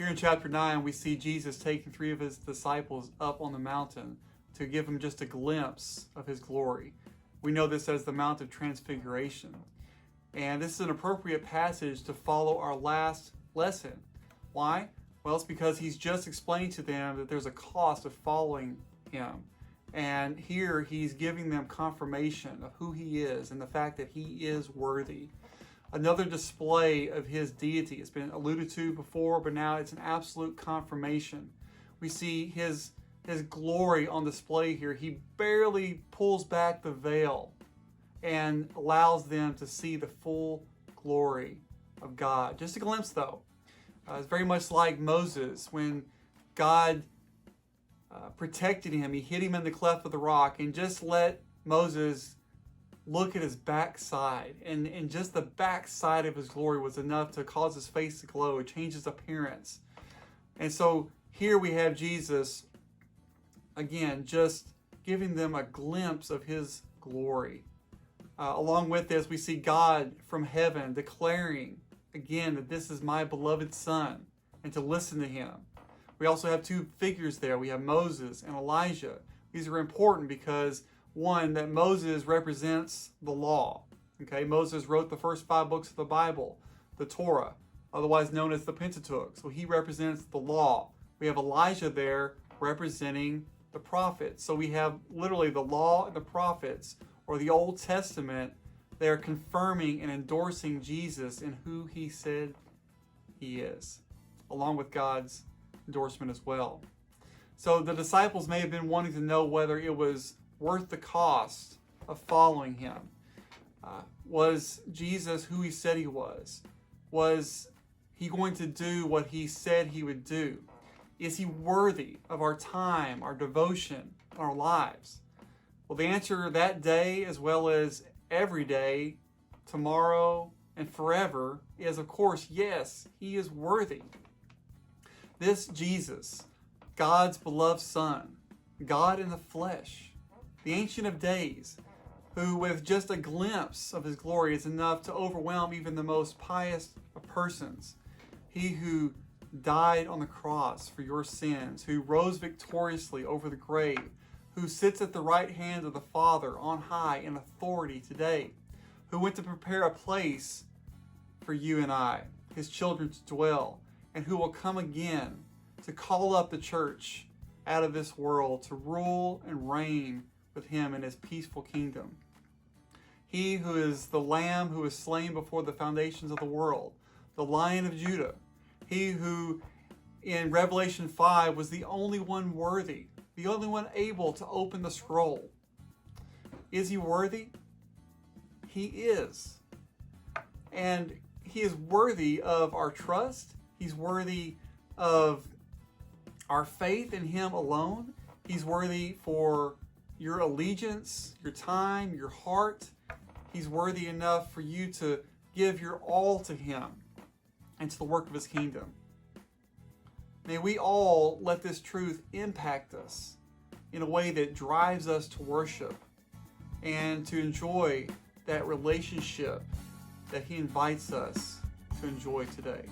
Here in chapter 9, we see Jesus taking 3 of his disciples up on the mountain to give them just a glimpse of his glory. We know this as the Mount of Transfiguration. And this is an appropriate passage to follow our last lesson. Why? Well, it's because he's just explained to them that there's a cost of following him. And here he's giving them confirmation of who he is and the fact that he is worthy. Another display of his deity. It's been alluded to before, but now it's an absolute confirmation. We see his glory on display here. He barely pulls back the veil and allows them to see the full glory of God. Just a glimpse, though. It's very much like Moses when God protected him. He hid him in the cleft of the rock and just let Moses look at his backside. And just the backside of his glory was enough to cause his face to glow, change his appearance. And so here we have Jesus, again, just giving them a glimpse of his glory. Along with this, we see God from heaven declaring again that this is my beloved Son, and to listen to him. We also have 2 figures there. We have Moses and Elijah. These are important because, one, that Moses represents the law. Okay, Moses wrote the first 5 books of the Bible, the Torah, otherwise known as the Pentateuch. So he represents the law. We have Elijah there representing the prophets. So we have literally the law and the prophets, or the Old Testament. They're confirming and endorsing Jesus and who he said he is, along with God's endorsement as well. So the disciples may have been wanting to know whether it was worth the cost of following him. Was Jesus who he said he was? Was he going to do what he said he would do? Is he worthy of our time, our devotion, our lives? Well, the answer that day, as well as every day, tomorrow, and forever, is of course, yes, he is worthy. This Jesus, God's beloved Son, God in the flesh, the Ancient of Days, who with just a glimpse of his glory is enough to overwhelm even the most pious of persons. He who died on the cross for your sins, who rose victoriously over the grave, who sits at the right hand of the Father on high in authority today, who went to prepare a place for you and I, his children, to dwell, and who will come again to call up the church out of this world to rule and reign with him in his peaceful kingdom. He who is the Lamb who was slain before the foundations of the world, the Lion of Judah, he who in Revelation 5 was the only one worthy, the only one able to open the scroll. Is he worthy? He is. And he is worthy of our trust. He's worthy of our faith in him alone. He's worthy for your allegiance, your time, your heart. He's worthy enough for you to give your all to him and to the work of his kingdom. May we all let this truth impact us in a way that drives us to worship and to enjoy that relationship that he invites us to enjoy today.